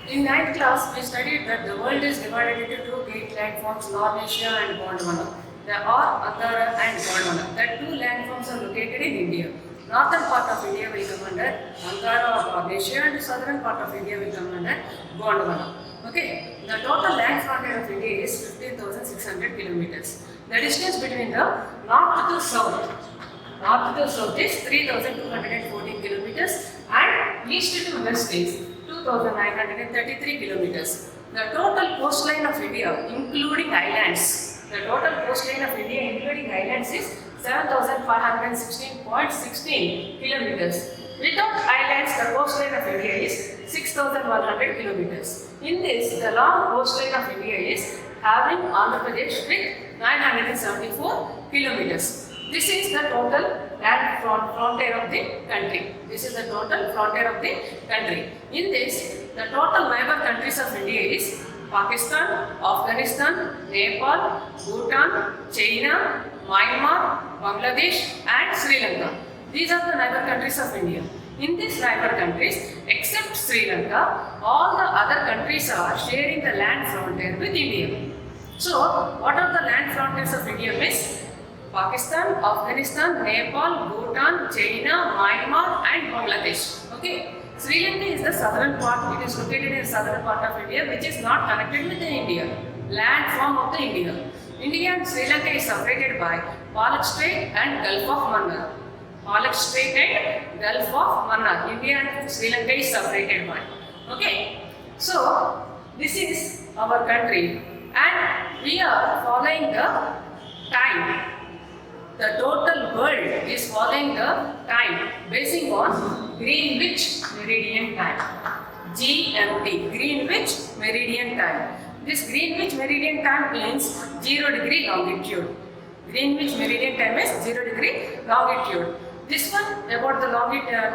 In ninth class, we studied that the world is divided into two great landforms, North Asia and Gondwana. There are Angara and Gondwana. The two landforms are located in India. Northern part of India will come under Angara or North Asia, and the southern part of India will come under Gondwana. Okay, the total land frontier of India is 15,600 kilometers. The distance between the north to south is 3,214 kilometers, and east to west is 2,933 kilometers. The total coastline of India, including islands, is 7,516.16 kilometers. Without islands, the coastline of India is 6,100 kilometers. In this, the long coastline of India is having Andhra Pradesh with 974 kilometers. This is the total land frontier of the country. In this, the total neighbor countries of India is Pakistan, Afghanistan, Nepal, Bhutan, China, Myanmar, Bangladesh and Sri Lanka. These are the neighbor countries of India. In these neighbor countries, except Sri Lanka, all the other countries are sharing the land frontier with India. So, what are the land frontiers of India means? Pakistan, Afghanistan, Nepal, Bhutan, China, Myanmar and Bangladesh. Okay. Sri Lanka is the southern part. It is located in the southern part of India, which is not connected with the India. Land form of the India. India and Sri Lanka is separated by Malak Strait and Gulf of Mannar. India and Sri Lanka is separated by. Okay. So, this is our country and we are following the time. The total world is following the time basing on Greenwich Meridian Time. GMT, Greenwich Meridian Time. This Greenwich Meridian Time means 0 degree longitude. Greenwich Meridian Time is 0 degree longitude. This one about the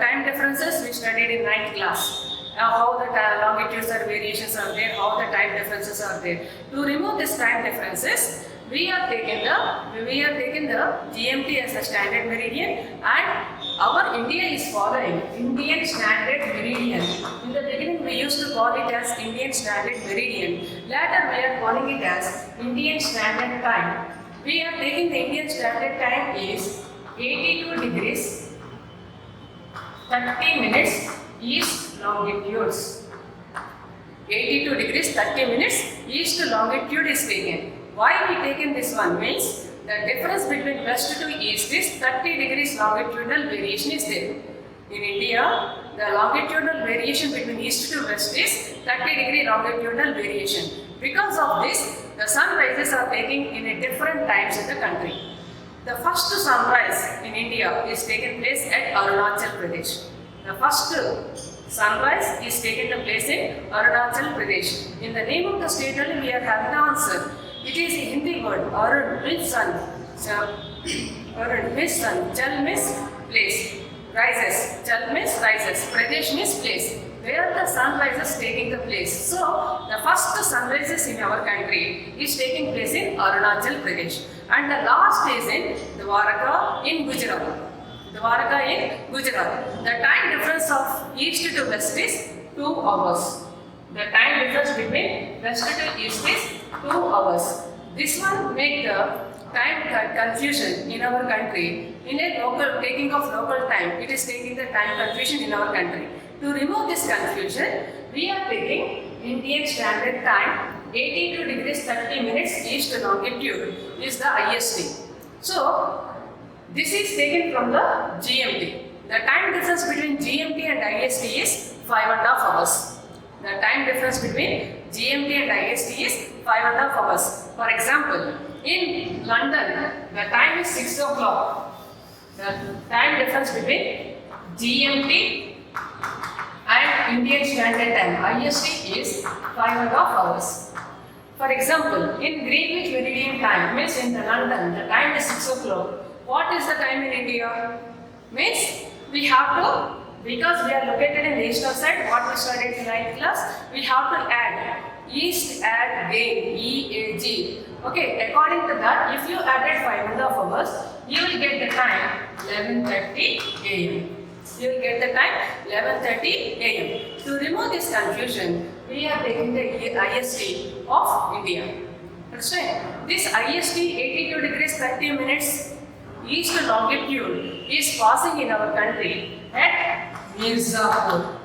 time differences we studied in 9th class. How the longitudes or variations are there, how the time differences are there. To remove this time differences, we are taking the GMT as a standard meridian, and our India is following Indian Standard Meridian. In the beginning we used to call it as Indian Standard Meridian. Later we are calling it as Indian Standard Time. We are taking the Indian Standard Time is 82 degrees 30 minutes east longitudes. 82 degrees 30 minutes east longitude is taken. Why we taken this one means the difference between west to east is 30 degrees longitudinal variation is there. In India, the longitudinal variation between east to west is 30 degree longitudinal variation. Because of this, the sunrises are taking in a different times in the country. The first sunrise in India is taken place at Arunachal Pradesh. The first sunrise is taken place in Arunachal Pradesh. In the name of the state only we are having the answer. It is a Hindi word. Arun means sun. Arun means sun. Chal means place. Rises. Chal means rises. Pradesh means place. Where the sun rises taking the place. So, the first sunrises in our country is taking place in Arunachal Pradesh. And the last is in Dwarka in Gujarat. The time difference of east to west is 2 hours. The time difference between west to east is 2 hours. This one make the time confusion in our country. In a taking of local time, it is taking the time confusion in our country. To remove this confusion, we are taking Indian Standard Time 82 degrees 30 minutes east longitude is the IST. So, this is taken from the GMT. The time difference between GMT and IST is 5.5 hours. The time difference between GMT and IST is 5.5 hours. For example, in London, the time is 6 o'clock. The time difference between GMT and Indian Standard Time, IST, is 5.5 hours. For example, in Greenwich Meridian Time, means in the London, the time is 6 o'clock. What is the time in India? Means we have to, because we are located in the eastern side, what we studied in 9th class, we have to add east add gain, EAG. Okay, according to that, if you added 5.5 hours, you will get the time 11:30 a.m. You will get the time 11:30 a.m. to remove this confusion, we are taking the IST of India. That's right. This IST 82 degrees 30 minutes east longitude is passing in our country at Mirzapur.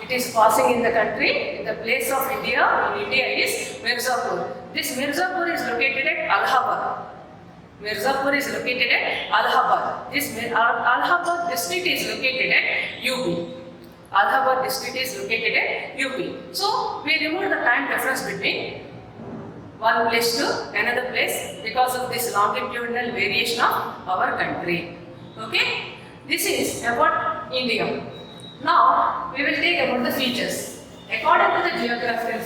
It is passing in the country, the place of India in India is Mirzapur. This Mirzapur is located at Allahabad. Mirzapur is located at Allahabad. This Allahabad district is located at UP. Allahabad district is located at UP. So we remove the time difference between one place to another place because of this longitudinal variation of our country. Okay? This is about India. Now we will take about the features. According to the geographical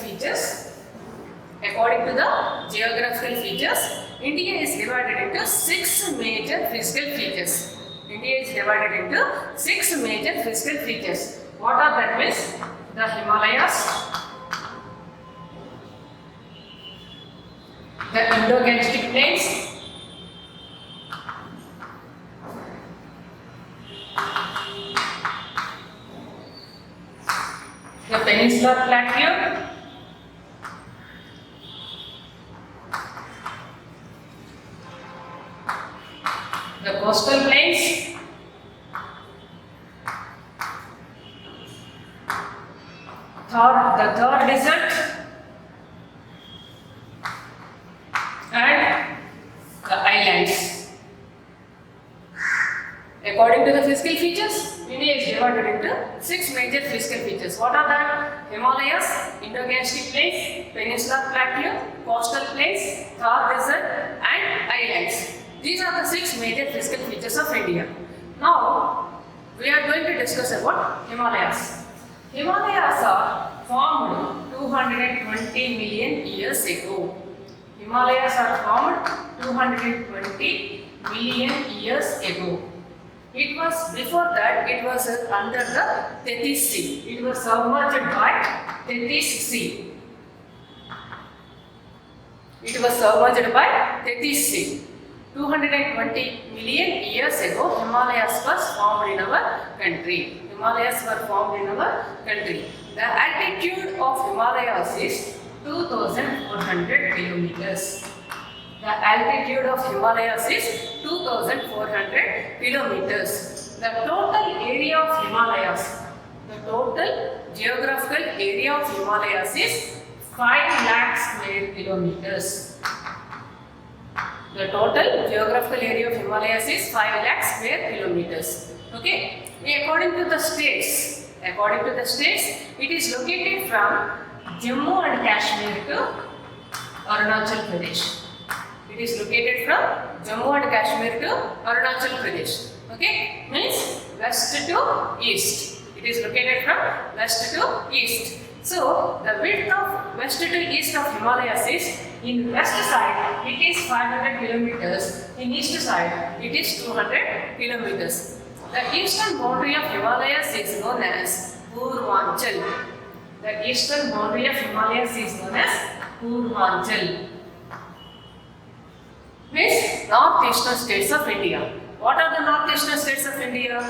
features, India is divided into 6 major physical features. India is divided into 6 major physical features. What are that means? The Himalayas, the Indo-Gangetic Plains, the Peninsular Plateau, the coastal plains, the Thar Desert, and the islands. According to the physical features, India is divided into 6 major physical features. What are that? Himalayas, Indo-Gangetic Plains, Peninsular Plateau, coastal plains, Thar Desert, and islands. These are the 6 major physical features of India. Now, we are going to discuss about Himalayas. Himalayas are formed 220 million years ago. Himalayas are formed 220 million years ago. It was before that it was under the Tethys Sea. It was submerged by Tethys Sea. It was submerged by Tethys Sea. 220 million years ago, Himalayas was formed in our country. Himalayas were formed in our country. The altitude of Himalayas is 2,400 kilometers. The altitude of Himalayas is 2,400 kilometers. The total area of Himalayas, the total geographical area of Himalayas is 5 lakh square kilometers. The total geographical area of Himalayas is 5 lakh square kilometers. Okay. According to the states, it is located from Jammu and Kashmir to Arunachal Pradesh. It is located from Jammu and Kashmir to Arunachal Pradesh. Okay, means west to east. It is located from west to east. So the width of west to east of Himalayas is, in west side it is 500 kilometers, in east side it is 200 kilometers. The eastern boundary of Himalayas is known as Purvanchal. The eastern boundary of Himalayas is known as Purvanchal. Means northeastern states of India. What are the northeastern states of India?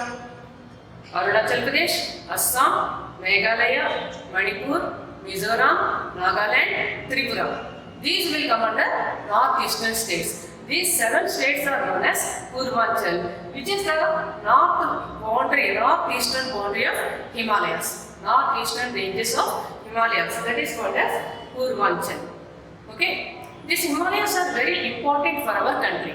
Arunachal Pradesh, Assam, Meghalaya, Manipur, Mizoram, Nagaland, Tripura. These will come under northeastern states. These 7 states are known as Purvanchal, which is the northeastern boundary of Himalayas. Northeastern ranges of Himalayas. That is called as Purvanchal. Okay. These Himalayas are very important for our country.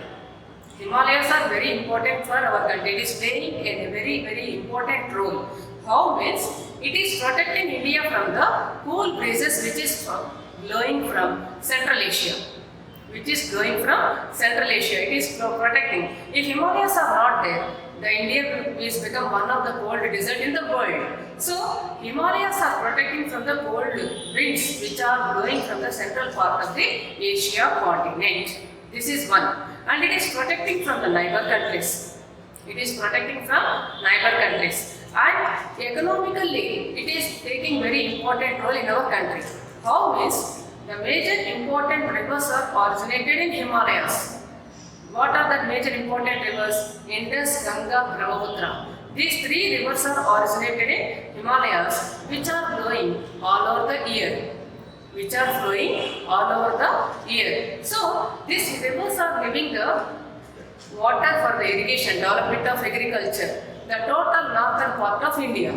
Himalayas are very important for our country. It is playing a very, very important role. How means it is protecting India from the cool breezes which is blowing from Central Asia. It is protecting. If Himalayas are not there, the India will become one of the cold deserts in the world. So Himalayas are protecting from the cold winds which are blowing from the central part of the Asia continent. This is one. And it is protecting from the neighbor countries. And economically, it is taking very important role in our country. How means the major important rivers are originated in Himalayas. What are the major important rivers? Indus, Ganga, Brahmaputra. These three rivers are originated in Himalayas, which are flowing all over the year. Which are flowing all over the year. So these rivers are giving the water for the irrigation, development of agriculture. The total northern part of India.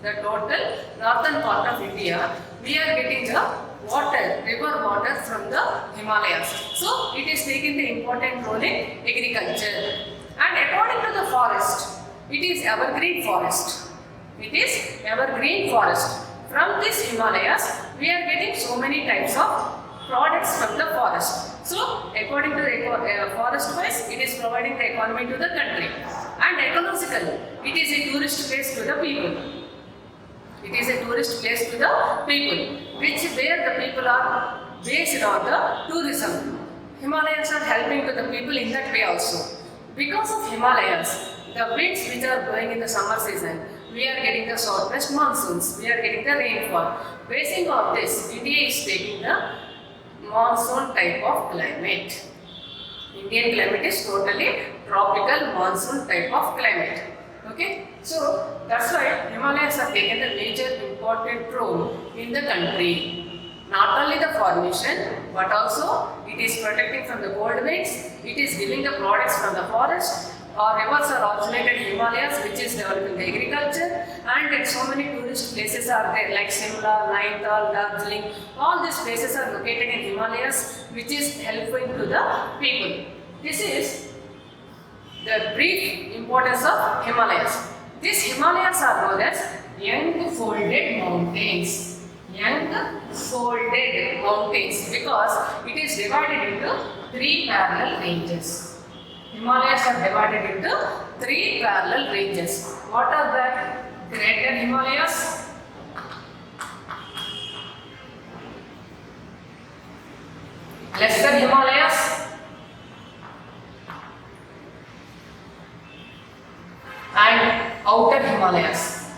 The total northern part of India, we are getting the water, river water from the Himalayas. So it is taking the important role in agriculture. And according to the forest, it is evergreen forest. It is evergreen forest. From this Himalayas, we are getting so many types of products from the forest. So, according to the forest wise, it is providing the economy to the country. And ecological, it is a tourist place to the people. It is a tourist place to the people, where the people are based on the tourism. Himalayas are helping to the people in that way also. Because of Himalayas, the winds which are blowing in the summer season, we are getting the southwest monsoons, we are getting the rainfall. Basing on this, India is taking the monsoon type of climate. Indian climate is totally tropical monsoon type of climate. Okay, so that's why Himalayas have taken a major important role in the country. Not only the formation, but also it is protecting from the cold winds, it is giving the products from the forest. Our rivers are originated in Himalayas, which is developing the agriculture, and so many tourist places are there like Shimla, Nainital, Darjeeling. All these places are located in Himalayas, which is helpful to the people. This is the brief importance of Himalayas. These Himalayas are known as young folded mountains. Young folded mountains because it is divided into three parallel ranges. Himalayas are divided into three parallel ranges. What are that? Greater Himalayas, Lesser Himalayas, and Outer Himalayas.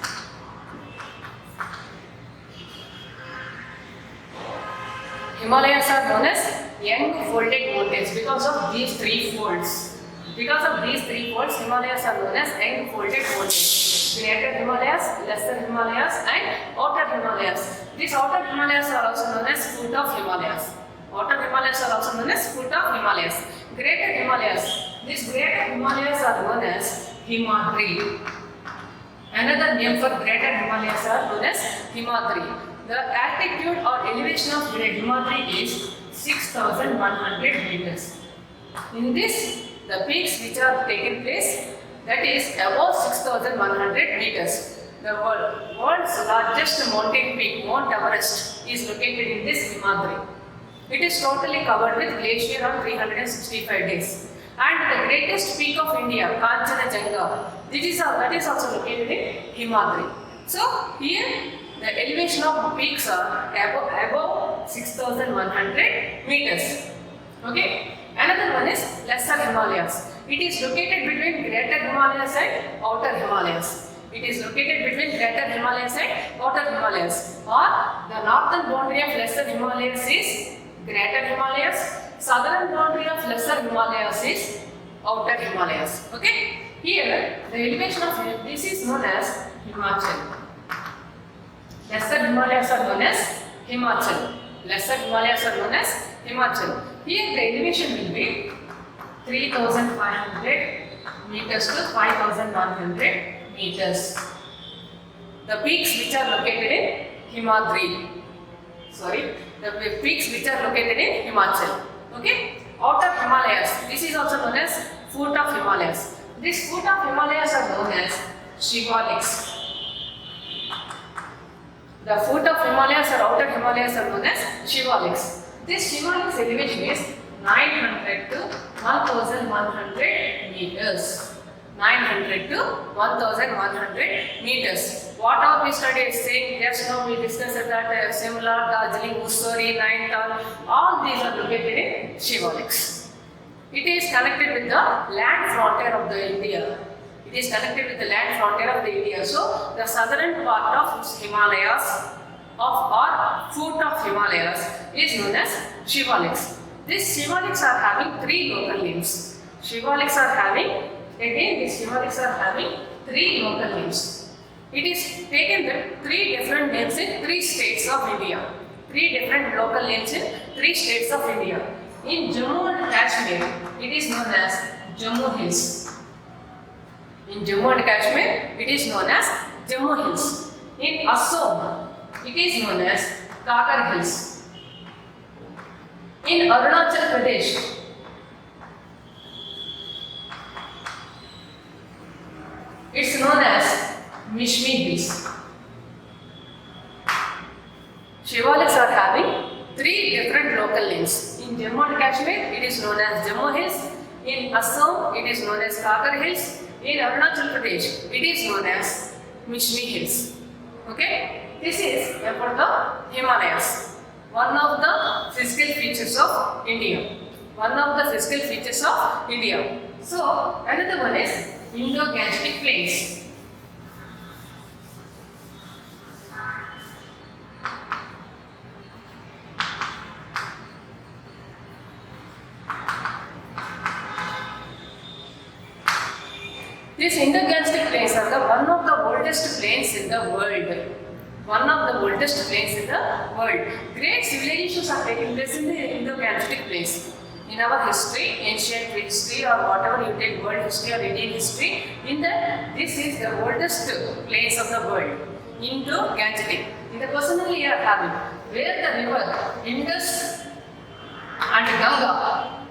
Himalayas are known as young folded mountains because of these three folds. Because of these three folds, Himalayas are known as young folded mountains. Greater Himalayas, Lesser Himalayas, and Outer Himalayas. These Outer Himalayas are also known as foot of Himalayas. Outer Himalayas are also known as foot of Himalayas. Greater Himalayas. These Greater Himalayas are known as Himadri. Another name for Greater Himalayas are known as Himadri. The altitude or elevation of Himadri is 6,100 meters. In this, the peaks which are taking place, that is above 6,100 meters. The world's largest mountain peak, Mount Everest, is located in this Himadri. It is totally covered with glacier on 365 days. And the greatest peak of India, Kanchenjunga, that is also located in Himadri. So here the elevation of peaks are above 6,100 meters. Okay. Another one is Lesser Himalayas. It is located between Greater Himalayas and Outer Himalayas. It is located between Greater Himalayas and Outer Himalayas. Or the northern boundary of Lesser Himalayas is Greater Himalayas. Southern boundary of Lesser Himalayas is Outer Himalayas. Okay. Here the elevation of this is known as Himachal. Lesser Himalayas are known as Himachal. Lesser Himalayas are known as Himachal. Here the elevation will be 3,500 meters to 5,100 meters. The peaks which are located in Himadri. The peaks which are located in Himachal. Okay. Outer Himalayas. This is also known as foot of Himalayas. This foot of Himalayas are known as Shivaliks. The foot of Himalayas or outer Himalayas are known as Shivaliks. This Shivaliks elevation is 900 to 1,100 meters. 900 to 1,100 meters. What are we studied saying? Just now we discussed that Shimla, Darjeeling, Mussoorie, Nainital, all these are located in Shivaliks. It is connected with the land frontier of the India. It is connected with the land frontier of the India. So the southern part of Himalayas or foot of Himalayas is known as Shivaliks. These Shivaliks are having three local names. Shivaliks are having three local names. It is taken with three different names in three states of India. Three different local names in three states of India. In Jammu and Kashmir, it is known as Jammu Hills. In Jammu and Kashmir, it is known as Jammu Hills. In Assam, it is known as Kakar Hills. In Arunachal Pradesh, it's known as Mishmi Hills. Shivaliks are having three different local names. In Jammu and Kashmir, it is known as Jammu Hills. In Assam, it is known as Kakar Hills. In Arunachal Pradesh, it is known as Mishmi Hills. Okay? This is about the Himalayas. One of the physical features of India. One of the physical features of India. So, another one is Indo-Gangetic Plains. These Indo-Gangetic plains are one of the oldest plains in the world. One of the oldest plains in the world. Great civilizations are taking place in the Indo-Gangetic plains. In our history, ancient history or whatever you take, world history or Indian history, in that this is the oldest plains of the world. Indo-Gangetic. In the personally you are having where the river Indus and Ganga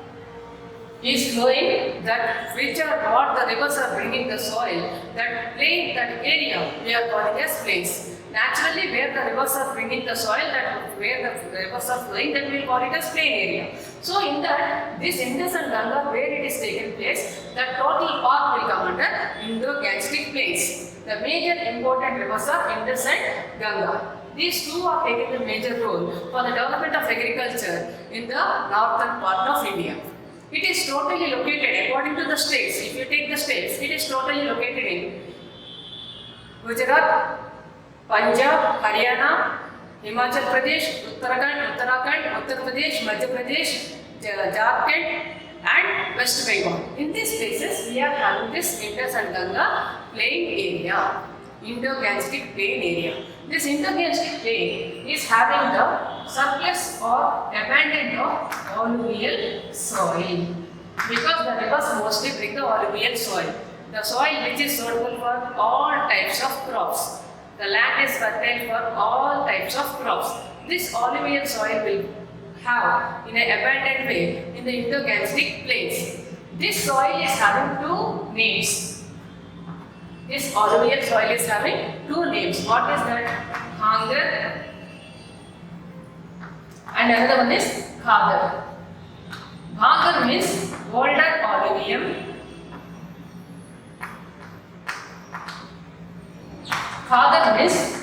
is flowing, that which are what the rivers are bringing the soil, that plain, that area we are calling as plains. Naturally, where the rivers are bringing the soil, that where the rivers are flowing, that we will call it as plain area. So in that, this Indus and Ganga, where it is taken place, the total part will come under Indo-Gangetic plains. The major important rivers are Indus and Ganga. These two are taking a major role for the development of agriculture in the northern part of India. It is totally located according to the states. If you take the states, it is totally located in Gujarat, Punjab, Haryana, Himachal Pradesh, Uttarakhand, Uttar Pradesh, Madhya Pradesh, Jharkhand and West Bengal. In these places, we are having this Indus and Ganga plain area, Indo-Gangetic plain area. This Indo-Gangetic plain is having the surplus or abundant of alluvial soil, because the rivers mostly bring the alluvial soil. The soil which is suitable for all types of crops. The land is fertile for all types of crops. This alluvial soil will have in an abundant way in the Indo-Gangetic plains. This soil is having two names. This alluvial soil is having two names. What is that? Bhangar and another one is Khadar. Bhangar means older alluvium. Khadar means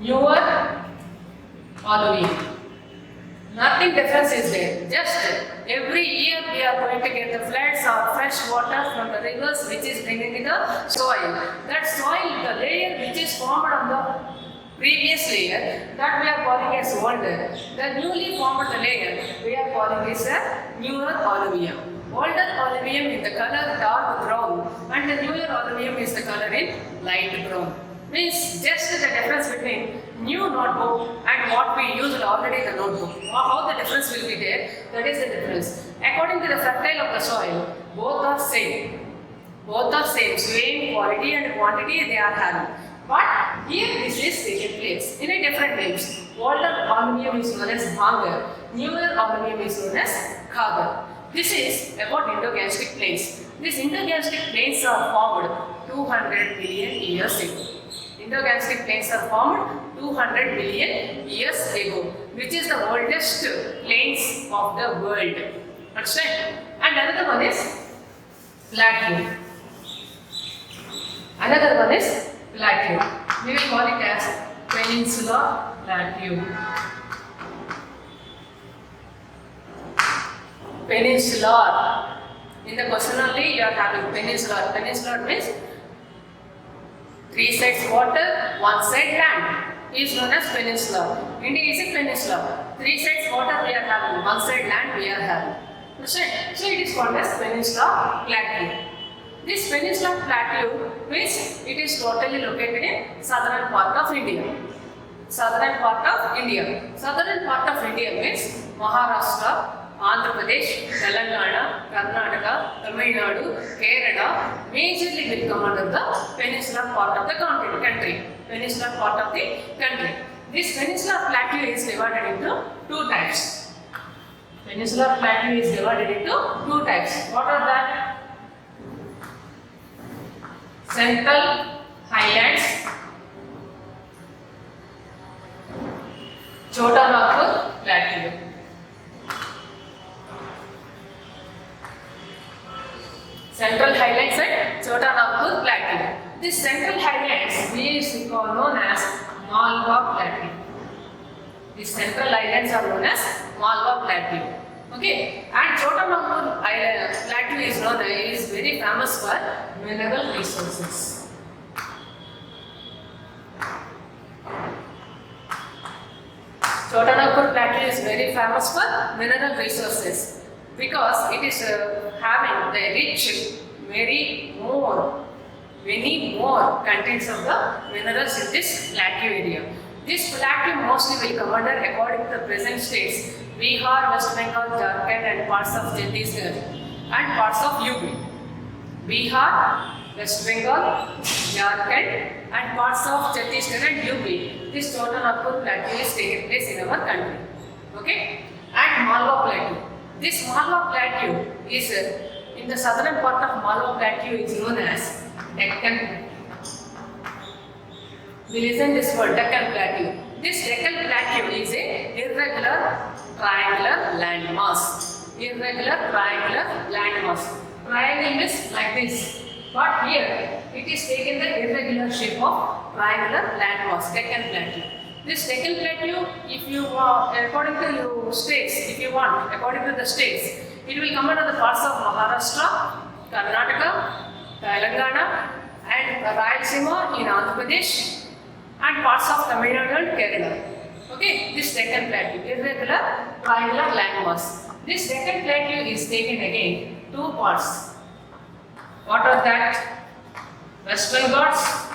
newer alluvium. Nothing difference is there. Just every year we are going to get the floods or fresh water from the rivers which is bringing in the soil. That soil, the layer which is formed on the previous layer, that we are calling as older. The newly formed layer we are calling as a newer alluvium. Older alluvium in the color dark brown and the newer alluvium is the color in light brown. Means just the difference between new notebook and what we used already the notebook. How the difference will be there, that is the difference. According to the fertile of the soil, both are same. Both are same quality and quantity they are having. But here this is taken place in a different names. Older alluvium is known as Bhangar, newer alluvium is known as Khadar. This is about Indo-Gangetic plains. These Indo-Gangetic plains are formed 200 million years ago. Indo-Gangetic plains are formed 200 million years ago, which is the oldest plains of the world. Understand? And another one is plateau. Another one is plateau. We will call it as peninsular plateau. Peninsular. In the question only you are having peninsular. Peninsular means three sides water, one side land. Is known as peninsula. India is a peninsula. Three sides water we are having, one side land we are having. Understand? So it is called as peninsula plateau. This peninsular plateau means it is totally located in southern part of India. Southern part of India. Southern part of India means Maharashtra, Andhra Pradesh, Telangana, Karnataka, Tamil Nadu, Kerala majorly will come under the peninsular part of the country. Peninsular part of the country. This peninsular plateau is divided into two types. Peninsular plateau is divided into two types. What are that? Central Highlands, Chota Nagpur Plateau. Central Highlands and Chota Nagpur Plateau. This Central Highlands is known as Malwa Plateau. These Central Highlands are known as Malwa Plateau. Okay, and Chota Nagpur Plateau is very famous for mineral resources. Chota Nagpur Plateau is very famous for mineral resources because it is having the rich, many more contents of the minerals in this plateau area. This plateau mostly will come under, according to the present states, Bihar, West Bengal, Jharkhand and parts of Chhattisgarh and parts of UP. Bihar, West Bengal, Jharkhand and parts of Chhattisgarh and UP. This Chota Nagpur Plateau is taken place in our country. Okay? And Malwa Plateau. This Malwa Plateau is in the southern part of Malwa Plateau is known as Deccan Plateau. We listen this word Deccan Plateau. This Deccan Plateau is a irregular triangular landmass. Irregular triangular landmass. Triangle is like this, but here it is taken the irregular shape of triangular landmass, Deccan Plateau. This Deccan Plateau, if you according to your states, if you want, according to the states, it will come under the parts of Maharashtra, Karnataka, Telangana, and Rayalaseema in Andhra Pradesh, and parts of Tamil Nadu and Kerala. Okay, this Deccan Plateau, irregular triangular landmass. This Deccan Plateau is taken again two parts. What are that? Western Ghats,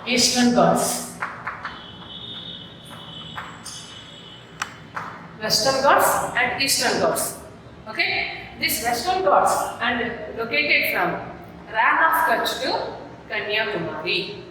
Eastern Ghats. Western Ghats and Eastern Ghats. Okay, this Western Ghats and located from Rann of Kutch to Kanyakumari.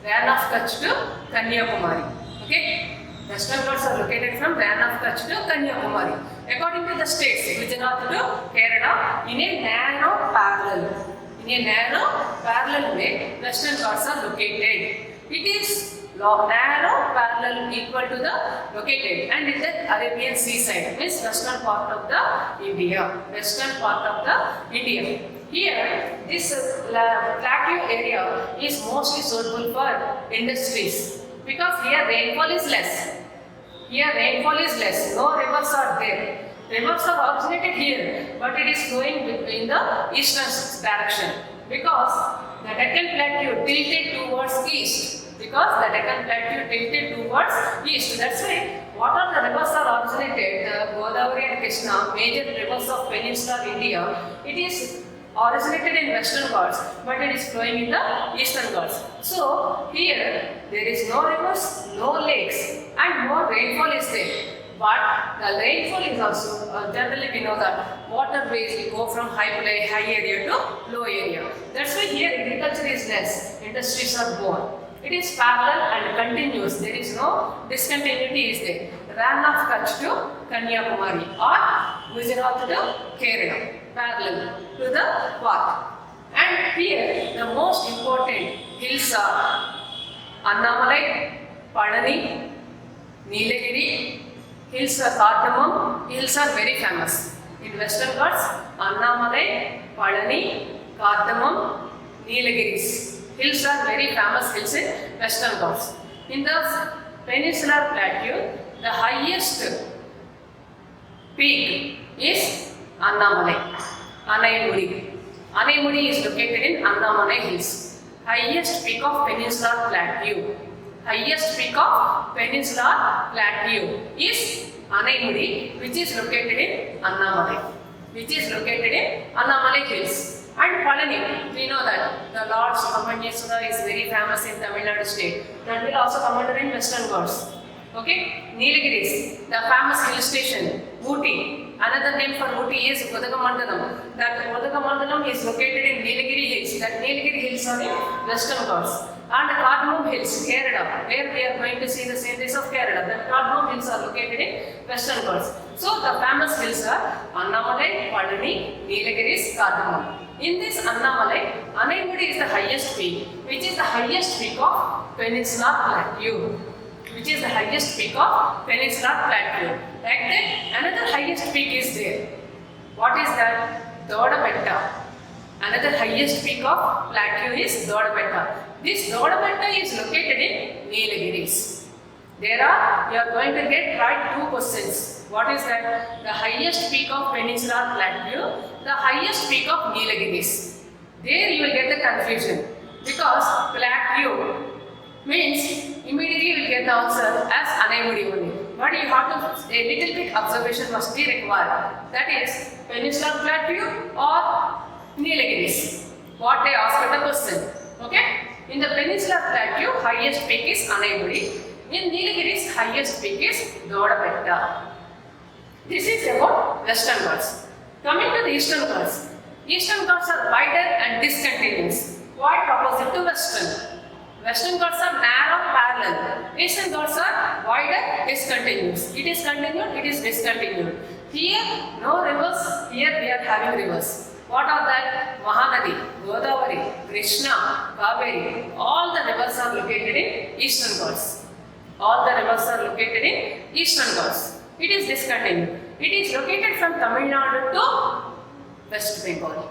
Rann of Kutch to Kanyakumari. Okay, Western Ghats are located from Rann of Kutch to Kanyakumari. According to the states, Gujarat to Kerala, in a narrow parallel. In a narrow parallel way, Western Ghats are located. It is narrow parallel equal to the located and in the Arabian seaside, means western part of the India. Western part of the India. Here, this plateau area is mostly suitable for industries because here rainfall is less. Here rainfall is less. No rivers are there. Rivers are originated here, but it is flowing in the eastern direction because the Deccan Plateau tilted towards east. Because the Deccan Plateau tilted towards east. That's why what are the rivers are originated? The Godavari and Krishna, major rivers of peninsular India, it is originated in Western Ghats, but it is flowing in the Eastern Ghats. So here there is no rivers, no lakes, and no rainfall is there. But the rainfall is also, generally we know that waterways will go from high area to low area. That's why here agriculture is less, industries are more. It is parallel and continuous, there is no discontinuity is there. Rann of Kutch to Kanyakumari or Gujarat to Kerala, parallel to the path. And here the most important hills are Annamalai, Padani, Nilagiri. Hills are Cardamom, hills are very famous. In Western Ghats, Annamalai, Padani, Cardamom, Nilagiris. Hills are very famous hills in Western Ghats. In the peninsular plateau, the highest peak is Annamalai, Anaimudi. Anaimudi is located in Annamalai Hills. Highest peak of peninsular plateau. Highest peak of peninsular plateau is Anaimudi, which is located in Annamalai. which is located in Annamalai Hills. And Palani, we know that the Lord Subramanyeswara is very famous in Tamil Nadu state. That will also come under in Western Ghats. Okay, Nilgiris, the famous hill station, Ooty. Another name for Ooty is Udagamandalam. That Udagamandalam is located in Nilgiri Hills. That Nilgiri Hills are in Western Ghats. And Cardamom Hills, Kerala, where we are going to see the sceneries of Kerala. The Cardamom Hills are located in Western Ghats. So the famous hills are Annamalai, Palani, Nilgiris, Cardamom. In this Annamalai, Anaimudi is the highest peak, which is the highest peak of Peninsular Plateau. Which is the highest peak of Peninsular Plateau. Like that, another highest peak is there. What is that? Dodabetta. Another highest peak of plateau is Dodabetta. This Dodabetta is located in Nilgiris. You are going to get right two questions. What is that? The highest peak of Peninsular Plateau, the highest peak of Nilgiris. There you will get the confusion because plateau means immediately you will get the answer as Anaimudi only. But you have to, a little bit observation must be required. That is Peninsular Plateau or Nilgiris. What they ask at the question. Okay? In the Peninsular Plateau, highest peak is Anaimudi. In Nilgiris, highest peak is Dodabetta. This is about Western Ghats. Coming to the Eastern Ghats. Eastern Ghats are wider and discontinuous, quite opposite to Western. Western Ghats are narrow, parallel. Eastern Ghats are wider, discontinuous. It is continued, it is discontinued. Here, no rivers. Here we are having rivers. What are that? Mahanadi, Godavari, Krishna, Kaveri. All the rivers are located in Eastern Ghats. All the rivers are located in Eastern Ghats. It is discontinued. It is located from Tamil Nadu to West Bengal.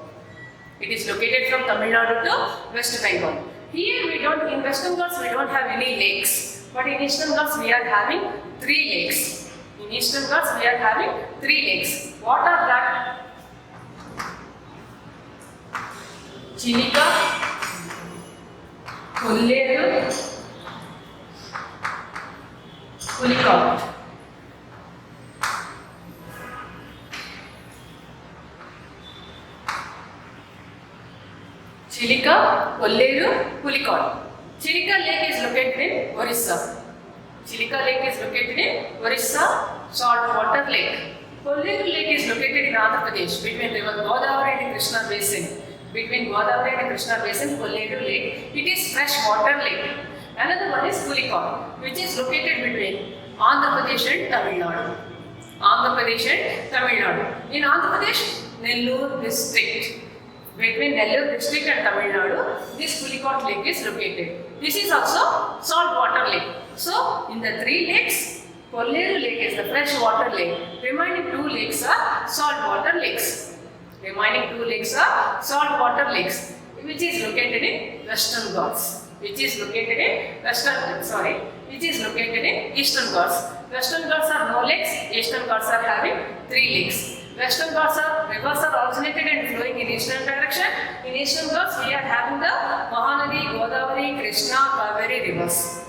It is located from Tamil Nadu to West Bengal. Here we don't, in Western Ghats we don't have any lakes. But in Eastern Ghats we are having 3 lakes. In Eastern Ghats we are having 3 lakes. What are that? Chilika, Kolleru, Pulicat. Chilika, Kolleru, Pulicat. Chilika Lake is located in Orissa. Chilika Lake is located in Orissa, saltwater lake. Kolleru Lake is located in Andhra Pradesh between river Godavari and Krishna basin. Between Godavari and Krishna basin, Kolleru Lake. It is freshwater lake. Another one is Pulicat, which is located between Andhra Pradesh and Tamil Nadu. Andhra Pradesh and Tamil Nadu. In Andhra Pradesh, Nellore district. Between Nellore district and Tamil Nadu, this Pulicat lake is located. This is also saltwater lake. So, in the 3 lakes, Kolleru Lake is the freshwater lake. Remaining 2 lakes are saltwater lakes. Remaining 2 lakes are saltwater lakes, which is located in Western Ghats. Which is located in Eastern Ghats. Western Ghats are no lakes. Eastern Ghats are having 3 lakes. Western Ghats are rivers are originated and flowing in eastern direction. In Eastern Ghats we are having the Mahanadi, Godavari, Krishna, Kaveri rivers.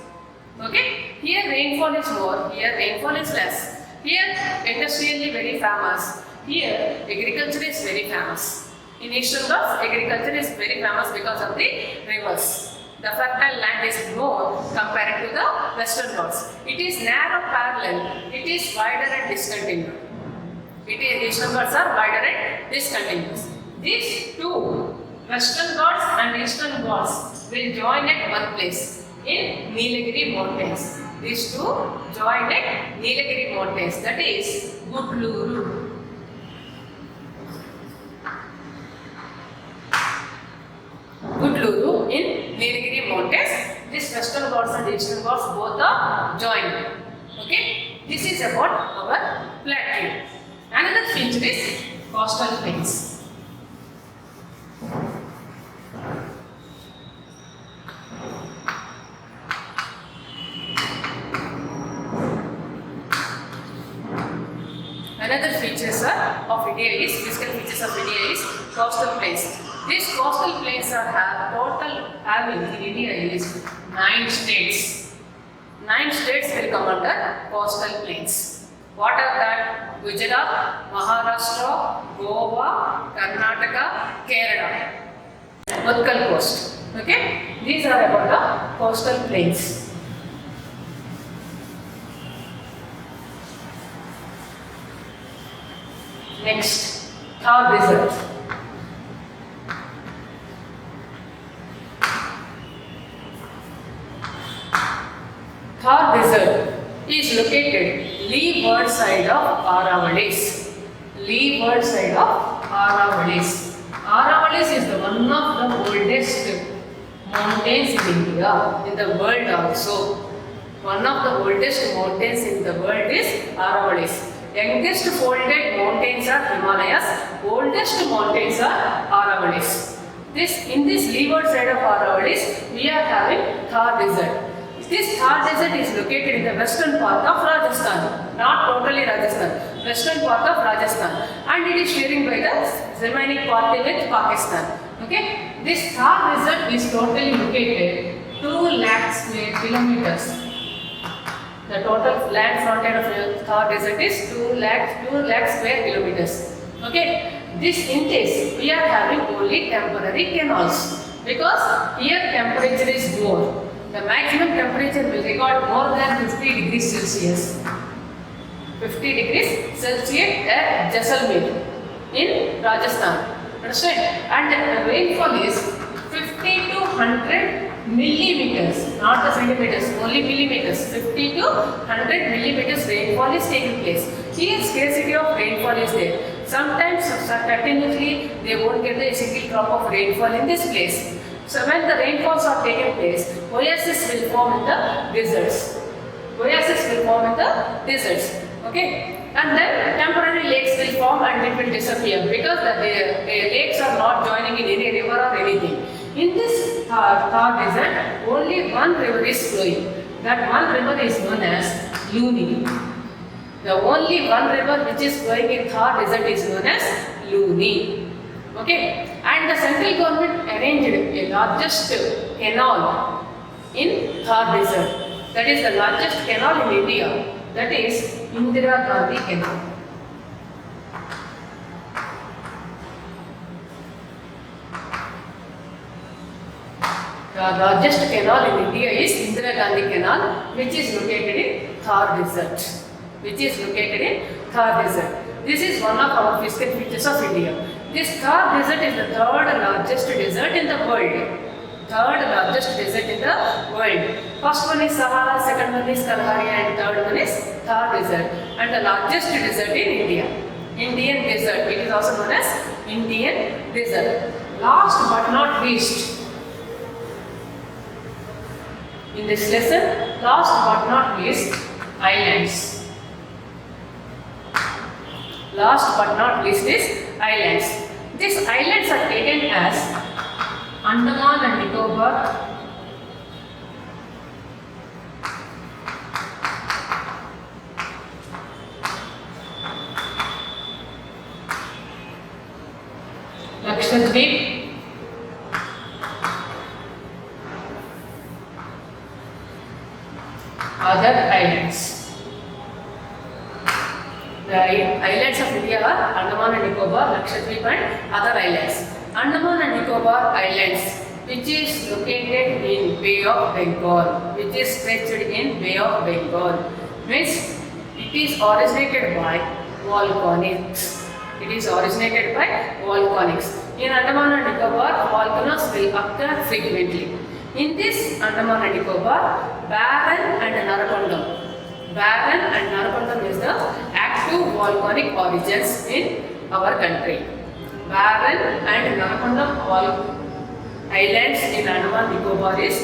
Okay? Here rainfall is more. Here rainfall is less. Here industrially very famous. Here agriculture is very famous. In Eastern Ghats agriculture is very famous because of the rivers. The fertile land is more compared to the Western Ghats. It is narrow parallel. It is wider and discontinuous. Eastern Ghats are wider and discontinuous. These two, Western Ghats and Eastern Ghats, will join at one place in Nilgiri Mountains. These two join at Nilgiri Mountains, that is Gudluru. Gudluru in Nilgiri Mountains. This Western Ghats and Eastern Ghats both are joined. Okay, this is about our plateau. Another feature is coastal plains. Another features of India is physical features of India is coastal plains. These coastal plains are total having in India is 9 states. 9 states will come under coastal plains. What are that? Gujarat, Maharashtra, Goa, Karnataka, Kerala. Utkal coast. Okay? These are about the coastal plains. Next, Thar Desert. Thar Desert is located leeward side of Aravallis. Leeward side of Aravallis. Aravallis is the one of the oldest mountains in India, in the world also. One of the oldest mountains in the world is Aravallis. Youngest folded mountains are Himalayas. Oldest mountains are Aravallis. In this leeward side of Aravallis, we are having Thar Desert. This Thar Desert is located in the western part of Rajasthan, not totally Rajasthan, western part of Rajasthan, and it is sharing by the remaining part with Pakistan. Okay, this Thar Desert is totally located 2 lakh square kilometers. The total land frontier of Thar Desert is 2 lakh square kilometers. Okay, in this we are having only temporary canals because here temperature is more. The maximum temperature will record more than 50 degrees Celsius. 50 degrees Celsius at Jaisalmer in Rajasthan. Understand? And the rainfall is 50 to 100 millimeters, not the centimeters, only millimeters. 50 to 100 millimeters rainfall is taking place. Here scarcity of rainfall is there. Sometimes continuously they won't get a single drop of rainfall in this place. So when the rainfalls are taking place, oases will form in the deserts. Oases will form in the deserts. Okay? And then temporary lakes will form and it will disappear because the lakes are not joining in any river or anything. In this Thar Desert, only one river is flowing. That one river is known as Luni. The only one river which is flowing in Thar Desert is known as Luni. Okay, and the central government arranged a largest canal in Thar Desert. That is the largest canal in India. That is Indira Gandhi Canal. The largest canal in India is Indira Gandhi Canal, which is located in Thar Desert. This is one of our physical features of India. This Thar Desert is the third largest desert in the world. First one is Sahara, second one is Kalahari, and third one is Thar Desert. And the largest desert in India. Indian desert. It is also known as Indian desert. Last but not least, in this lesson, last but not least, islands. Last but not least is islands. These islands are taken as Andaman and Nicobar, Lakshadweep, other islands. The islands of India are Andaman and Nicobar, Lakshadweep and other islands. Andaman and Nicobar Islands, which is located in Bay of Bengal, which is stretched in Bay of Bengal, means it is originated by volcanics. In Andaman and Nicobar, volcanoes will occur frequently. In this Andaman and Nicobar, Barren and Narakonam is the active volcanic origins in our country. Barren and Narakonam islands in Andaman and Nicobar is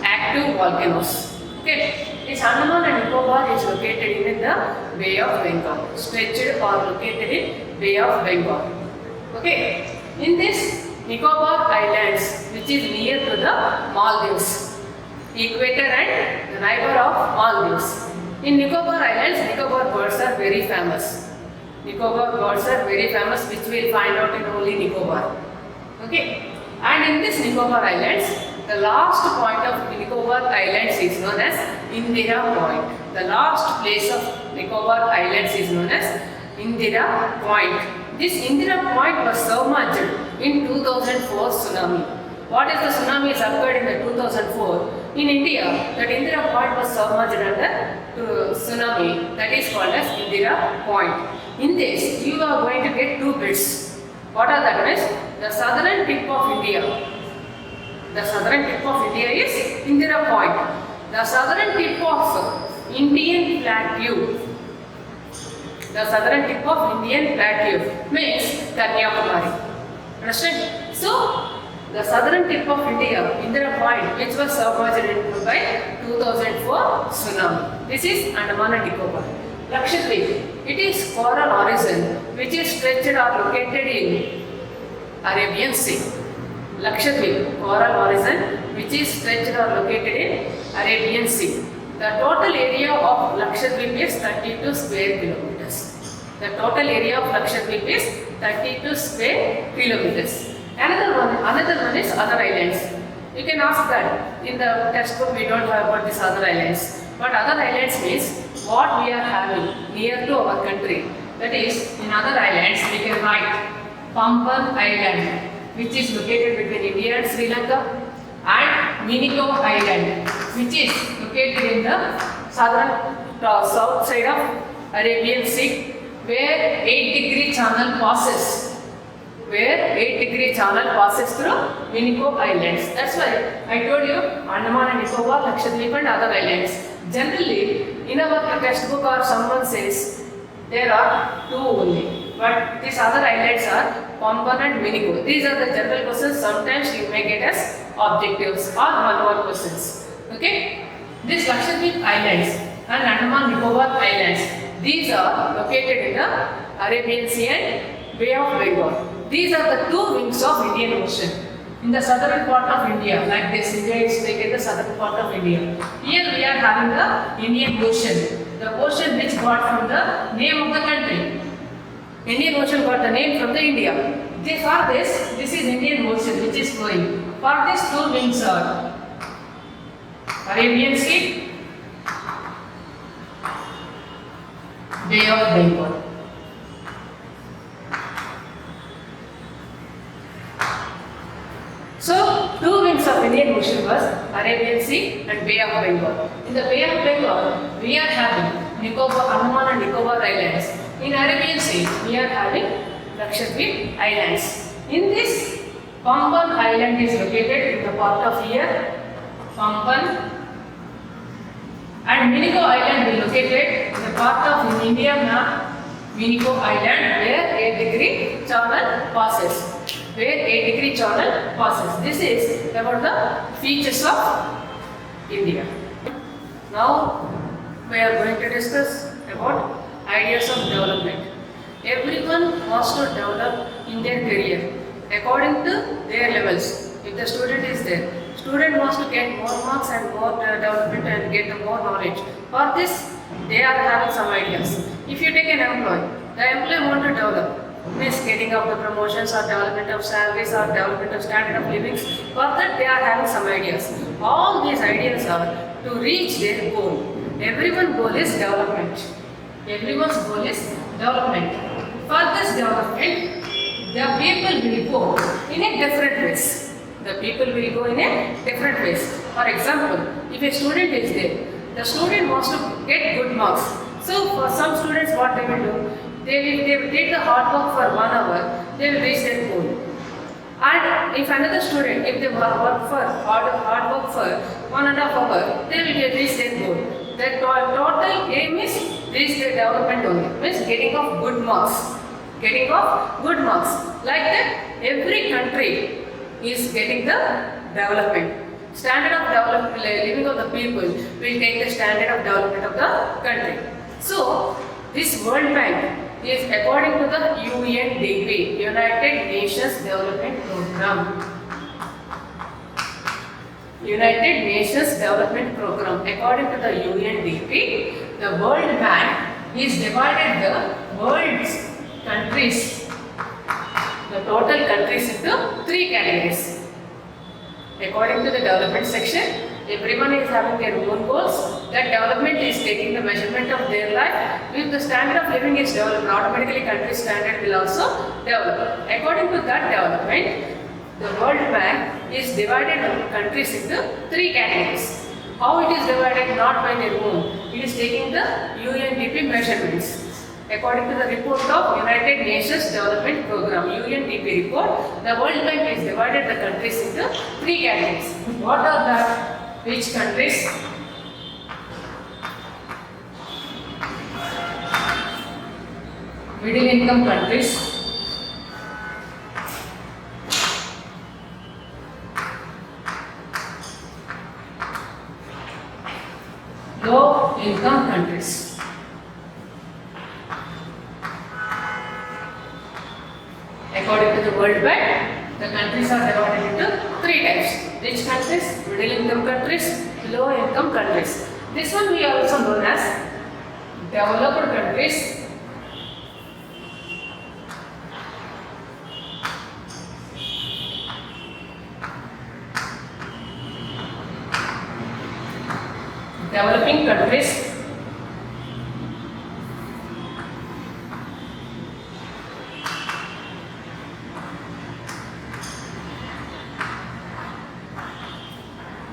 active volcanoes. Okay, this Andaman and Nicobar is located in the Bay of Bengal, stretched or located in Bay of Bengal. Okay, in this Nicobar Islands, which is near to the Maldives, equator and the neighbor of Maldives. In Nicobar Islands, Nicobar birds are very famous. Which we will find out in only Nicobar. Okay. And in this Nicobar Islands, the last point of Nicobar Islands is known as Indira Point. The last place of Nicobar Islands is known as Indira Point. This Indira Point was submerged in 2004 tsunami. What is the tsunami is occurred in the 2004? In India, that Indira Point was submerged under tsunami, that is called as Indira Point. In this, you are going to get two bits. What are that means? The southern tip of India. The southern tip of India is Indira Point. The southern tip of Indian Plateau. The southern tip of Indian Plateau means Kanyakumari. Understand? So, the southern tip of India, Indira Point, which was submerged by 2004 tsunami. This is Andaman and Nicobar. Lakshadweep, it is coral horizon which is stretched or located in Arabian Sea. Lakshadweep, coral horizon which is stretched or located in Arabian Sea. The total area of Lakshadweep is 32 square kilometers. The total area of Lakshadweep is 32 square kilometers. Another one is other islands. You can ask that in the textbook we don't have about these other islands. But other islands means what we are having near to our country. That is, in other islands we can write Pamban Island, which is located between India and Sri Lanka, and Minico Island, which is located in the south side of Arabian Sea, where 8-degree channel passes. Where 8-degree channel passes through Minico Islands. That's why I told you Andaman and Nicobar, Lakshadweep and other islands. Generally, in our textbook or someone says there are two only. But these other islands are Pamban and Minico. These are the general questions. Sometimes you may get as objectives or one-word questions. Okay? These Lakshadweep Islands and Andaman Nicobar Islands, these are located in the Arabian Sea and Bay of Bengal. These are the two wings of Indian Ocean. In the southern part of India, like this, India is taken the southern part of India. Here we are having the Indian Ocean. The ocean which got from the name of the country. Indian Ocean got the name from the India. For this is Indian Ocean which is flowing. For these two wings are Arabian Sea, Bay of Bengal. So, two wings of Indian Ocean was Arabian Sea and Bay of Bengal. In the Bay of Bengal, we are having Andaman and Nicobar Islands. In Arabian Sea, we are having Lakshadweep Islands. In this, Pamban Island is located in the part of here, Pamban, and Minico Island is located in the part of India map, Minico Island, where 8-degree channel passes. Where 8-degree channel passes. This is about the features of India. Now we are going to discuss about ideas of development. Everyone wants to develop in their career according to their levels. If the student is there, student wants to get more marks and more development and get more knowledge. For this, they are having some ideas. If you take an employee, the employee wants to develop. Means getting of the promotions or development of salaries or development of standard of living. For that they are having some ideas. All these ideas are to reach their goal. Everyone's goal is development. Everyone's goal is development. For this development, the people will go in a different ways. The people will go in a different ways. For example, if a student is there, the student wants to get good marks. So for some students what they will do? They will take the hard work for 1 hour, they will reach their goal. And if another student, if they hard work for 1.5 hours, they will reach their goal. The total aim is reach their development only, means getting of good marks. Getting of good marks. Like that, every country is getting the development. Standard of development, living of the people will take the standard of development of the country. So, this World Bank is according to the UNDP, United Nations Development Program. United Nations Development Program. According to the UNDP, the World Bank is divided the world's countries, the total countries into 3 categories. According to the development section, everyone is having their own goals. That development is taking the measurement of their life. If the standard of living is developed, automatically country standard will also develop. According to that development, the World Bank is divided countries into 3 categories. How it is divided? Not by their own. It is taking the UNDP measurements. According to the report of United Nations Development Program, UNDP report, the World Bank is divided the countries into 3 categories. What are that? Which countries? Middle income countries, low income countries. According to the World Bank, the countries are divided into 3 types. Rich countries, middle income countries, low income countries. This one we also known as developed countries. Developing countries,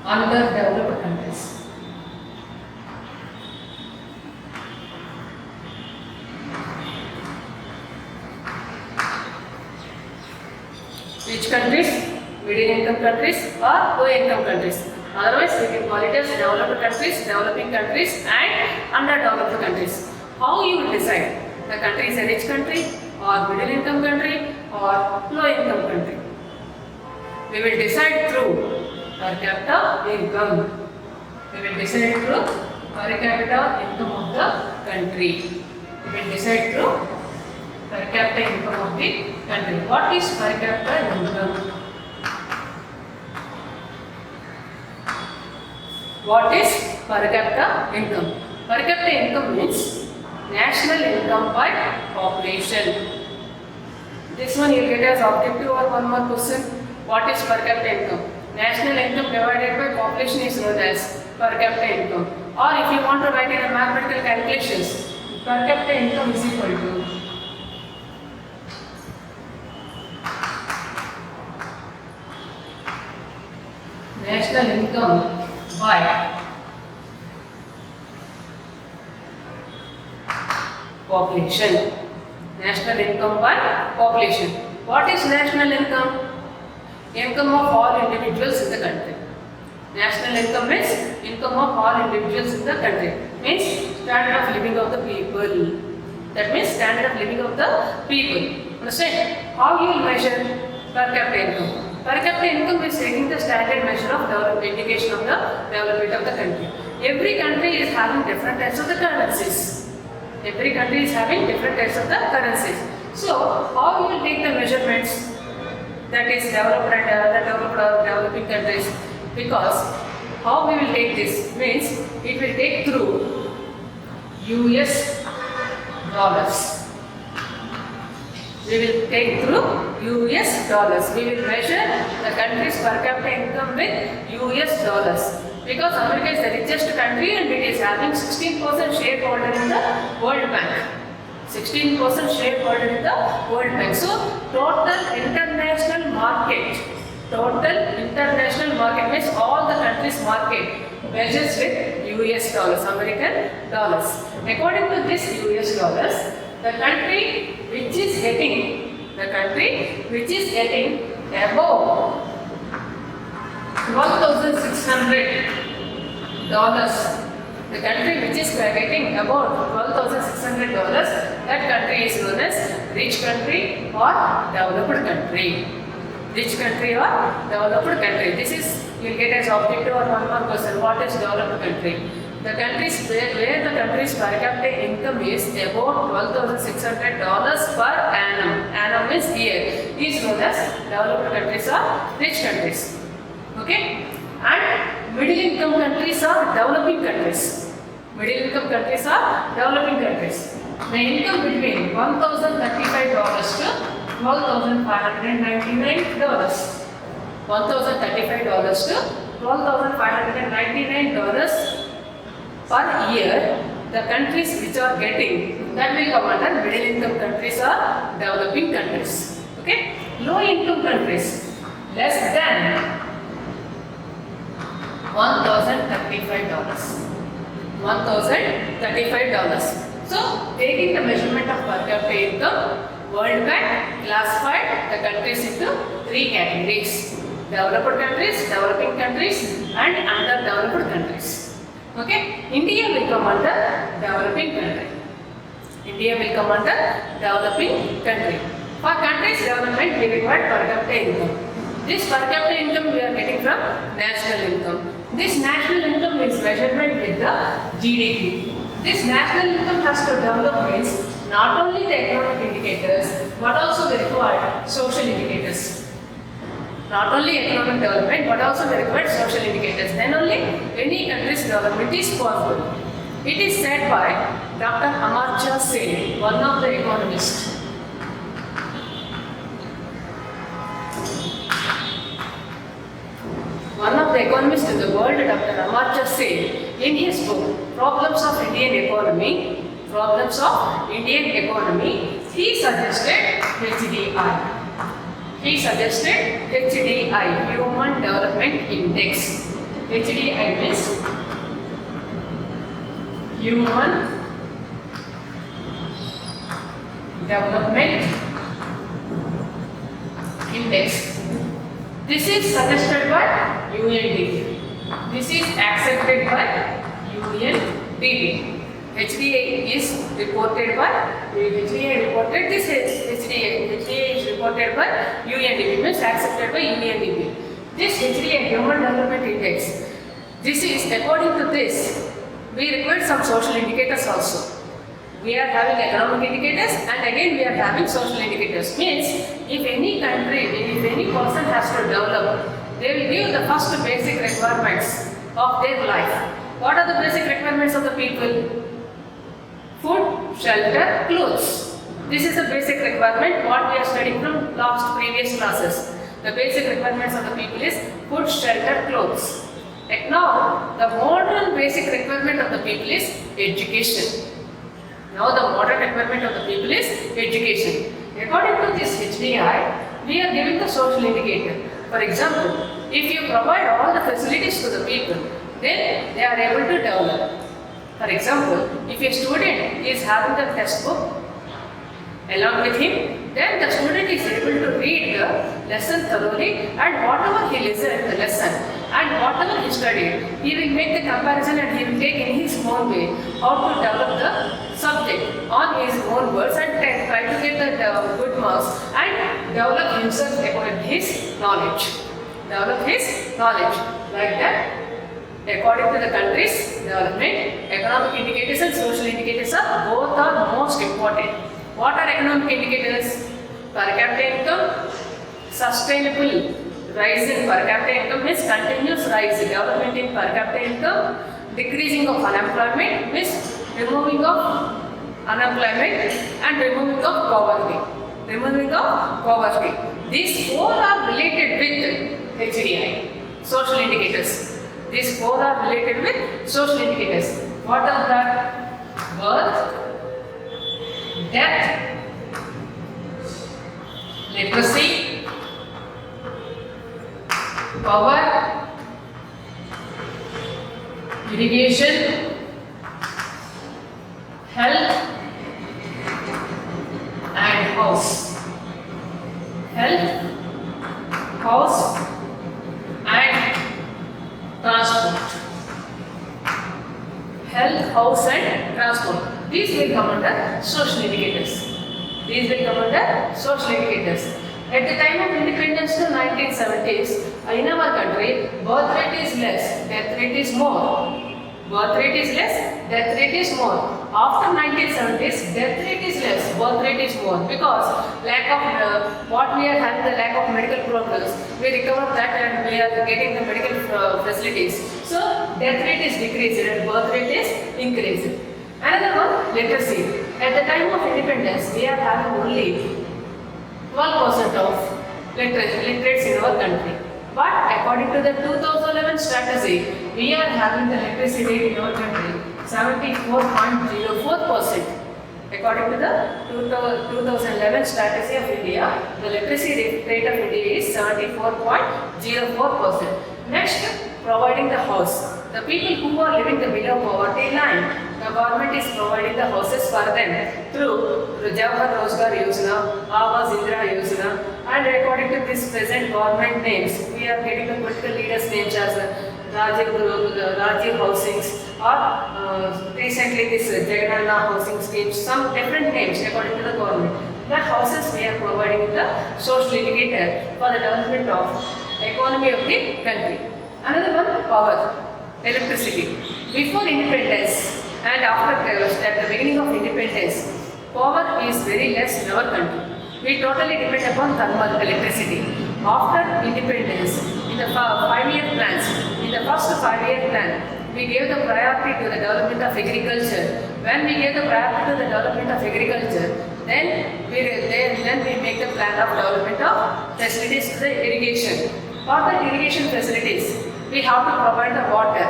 underdeveloped countries. Rich countries, middle income countries or low income countries. Otherwise, we can call it as developed countries, developing countries and underdeveloped countries. How you will decide the country is a rich country or middle income country or low income country? We will decide through per capita income. We will decide through per capita income of the country. We will decide through per capita income of the country. What is per capita income? What is per capita income? Per capita income means national income by population. This one you will get as objective or one more question. What is per capita income? National income divided by population is known as per capita income. Or if you want to write in a mathematical calculations, per capita income is equal to national income by population. National income by population. What is national income? Income of all individuals in the country. National income is income of all individuals in the country. Means standard of living of the people. That means standard of living of the people. Understand? How you will measure per capita income? Per capita income is taking the standard measure of indication of the development of the country. Every country is having different types of the currencies. Every country is having different types of the currencies. So, how you will take the measurements? That is developed and developed or developing countries, because how we will take this means it will take through US dollars. We will take through US dollars. We will measure the country's per capita income with US dollars, because America is the richest country and it is having 16% shareholder in the World Bank. 16% shareholder in the World Bank. So, total international market means all the countries' market measures with US dollars, American dollars. According to this US dollars, the country which is getting above $12,600, the country which is getting about $12,600, that country is known as rich country or developed country. Rich country or developed country. This is you will get as objective or one more question. What is developed country? The countries where the country's per capita income is about $12,600 per annum. Annum means year. Is known as developed countries or rich countries. Okay? And middle income countries are developing countries. Middle income countries are developing countries. The income between $1,035 to $12,599. $1,035 to $12,599 per year. The countries which are getting, that will come under middle income countries or developing countries. Okay, low income countries, less than $1,035. $1,035. So, taking the measurement of per capita income, World Bank classified the countries into three categories: developed countries, developing countries, and underdeveloped countries. Okay, India will come under developing country. India will come under developing country. For countries development, we require per capita income. This per capita income we are getting from national income. This national income is measurement with the GDP. This national income has to develop means not only the economic indicators but also the required social indicators. Not only economic development but also the required social indicators. Then only any country's development is possible. It is said by Dr. Amartya Sen, one of the economists. One of the economists in the world, Dr. Amartya Sen, in his book Problems of Indian Economy, he suggested HDI. He suggested HDI, Human Development Index. HDI means Human Development Index. This is suggested by UNDP. This is accepted by UNDP. HDI is reported by HDI is reported by UNDP, means accepted by UNDP. This HDI, Human Development Index, this is according to this we require some social indicators also. We are having economic indicators and again we are having social indicators. Means if any country, if any person has to develop, they will give the first basic requirements of their life. What are the basic requirements of the people? Food, shelter, clothes. This is the basic requirement what we are studying from previous classes. The basic requirements of the people is food, shelter, clothes. And now the modern basic requirement of the people is education. Now the modern requirement of the people is education. According to this HDI, we are giving the social indicator. For example, if you provide all the facilities to the people, then they are able to develop. For example, if a student is having the textbook along with him, then the student is able to read the lesson thoroughly, and whatever he listened the lesson and whatever he studied, he will make the comparison and he will take in his own way how to develop the subject on his own words and try to get the good marks and develop himself according to his knowledge. Develop his knowledge like that. According to the country's development, economic indicators and social indicators both are most important. What are economic indicators? Per capita income, sustainable rise in per capita income means continuous rise, development in per capita income, decreasing of unemployment means removing of unemployment and removing of poverty. These four are related with HDI, social indicators. These four are related with social indicators. What are that? Birth, death, literacy, power, irrigation, health, and house. Health, house, and transport. Health, house, and transport. These will come under social indicators. At the time of independence to 1970s, in our country, birth rate is less, death rate is more. After 1970s, death rate is less, birth rate is more, because lack of what we are having, the lack of medical progress, we recover that and we are getting the medical facilities. So death rate is decreased and birth rate is increased. Another one, literacy. At the time of independence, we are having only 12% of literates in our country. But according to the 2011 strategy, we are having the literacy rate in our country 74.04%. According to the 2011 strategy of India, the literacy rate of India is 74.04%. Next, providing the house. The people who are living below poverty line, the government is providing the houses for them through Jawahar Rozgar Yojana, Awas Indira Yojana, and according to this present government names, we are getting the political leaders' names as Rajiv Housings or recently this Jagannath Housing Scheme, some different names according to the government. The houses we are providing the social indicator for the development of economy of the country. Another one, power, electricity. Before independence and after at the beginning of independence, power is very less in our country. We totally depend upon thermal electricity. After independence, in the 5-year plans, in the first 5-year plan, we gave the priority to the development of agriculture. When we gave the priority to the development of agriculture, then we make the plan of development of facilities to the irrigation. For the irrigation facilities, we have to provide the water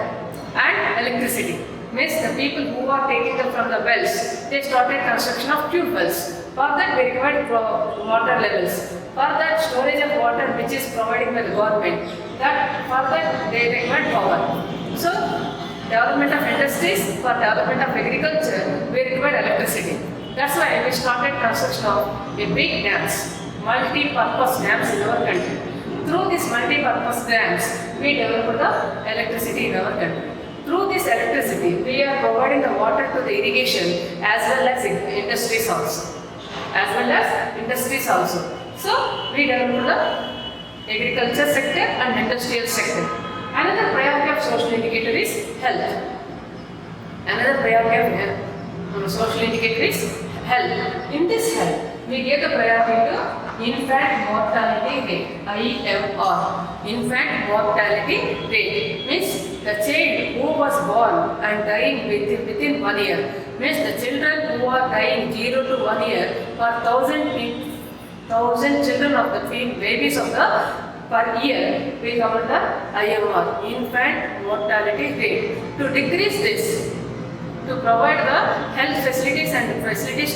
and electricity. Means the people who are taking them from the wells, they started construction of tube wells. For that we required water levels. For that storage of water which is provided by the government, for that they required power. So development of industries, for development of agriculture, we required electricity. That's why we started construction of a big dams, multi-purpose dams in our country. Through these multi-purpose dams, we developed the electricity in our country. Through this electricity, we are providing the water to the irrigation as well as industries also. So, we developed the agriculture sector and industrial sector. Another priority of social indicator is health. Another priority of social indicator is health. In this health, we gave the priority to infant mortality rate, IMR. Infant mortality rate means the child who was born and dying within 1 year. Means the children who are dying 0 to 1 year per 1,000 children of the babies of the per year, we cover the IMR, infant mortality rate. To decrease this, to provide the health facilities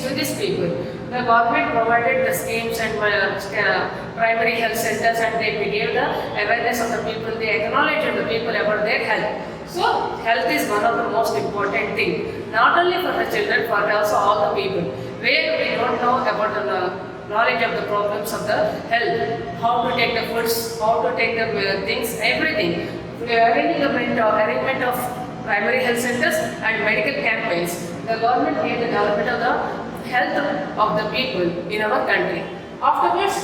to these people, the government provided the schemes and primary health centers, and they gave the awareness of the people, they acknowledged the people about their health. So health is one of the most important thing, not only for the children, for also all the people. Where we don't know about the knowledge of the problems of the health, how to take the foods, how to take the things, everything. Arrangement of primary health centers and medical campaigns. The government gave the development of the health of the people in our country. Afterwards,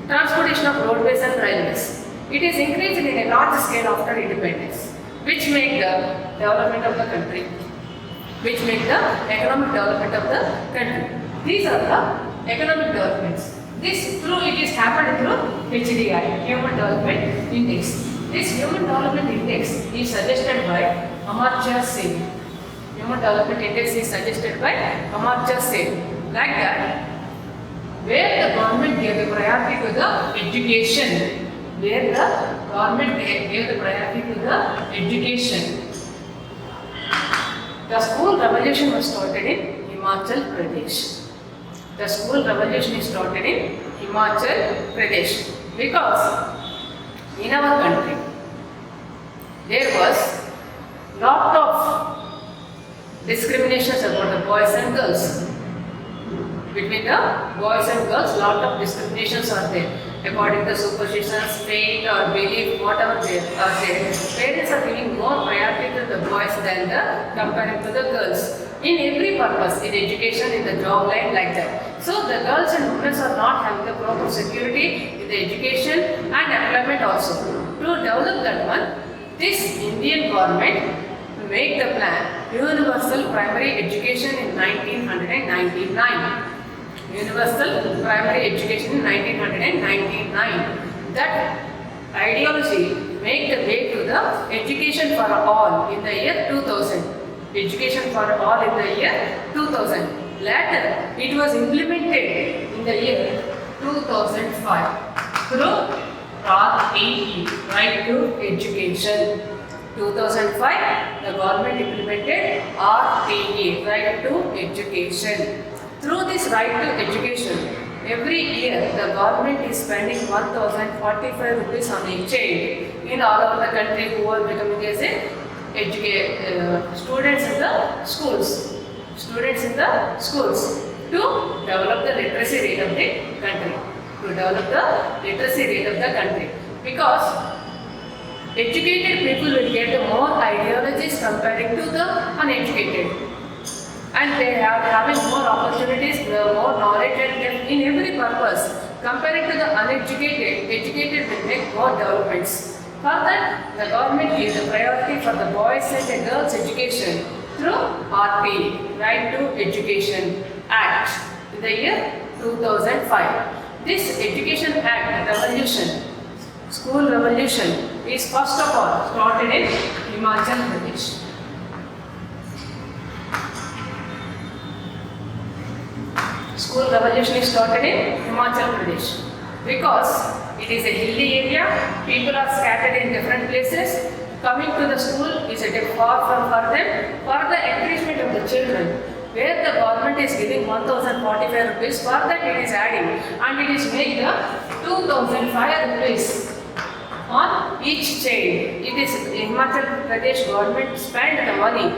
transportation of roadways and railways. It is increased in a large scale after independence, which make the development of the country, which make the economic development of the country. These are the economic developments. It is happened through HDI, Human Development Index. This Human Development Index is suggested by Amartya Sen. Human Development Index is suggested by Amartya Sen. Like that, where the government gave the priority to the education, The school revolution was started in Himachal Pradesh. The school revolution is started in Himachal Pradesh because in our country there was lot of discriminations about the boys and girls. Between the boys and girls, lot of discriminations are there. According to superstitions, faith or belief, whatever they are there, parents are giving more priority to the boys than comparing to the girls. In every purpose, in education, in the job line, like that. So the girls and women are not having the proper security in the education and employment also. To develop that one, this Indian government made the plan Universal Primary Education in 1999. Universal Primary Education in 1999. That ideology made the way to the education for all in the year 2000. Education for all in the year 2000. Later, it was implemented in the year 2005 through RTE, Right to Education. 2005, the government implemented RTE, Right to Education. Through this right to education, every year the government is spending 1045 rupees on each child in all over the country who are becoming as a students in the schools. Students in the schools to develop the literacy rate of the country. To develop the literacy rate of the country. Because educated people will get more ideologies comparing to the uneducated. And they are having more opportunities, more knowledge and depth in every purpose. Comparing to the uneducated, educated will make more developments. Further, the government gives the priority for the boys and the girls education through RT, Right to Education Act, in the year 2005. This Education Act revolution, school revolution, is first of all started in Himachal Pradesh. School revolution is started in Himachal Pradesh because it is a hilly area, people are scattered in different places. Coming to the school is a bit far for them. For the encouragement of the children, where the government is giving 1045 rupees, for that it is adding and it is made the 2005 rupees on each child. It is Himachal Pradesh government spent the money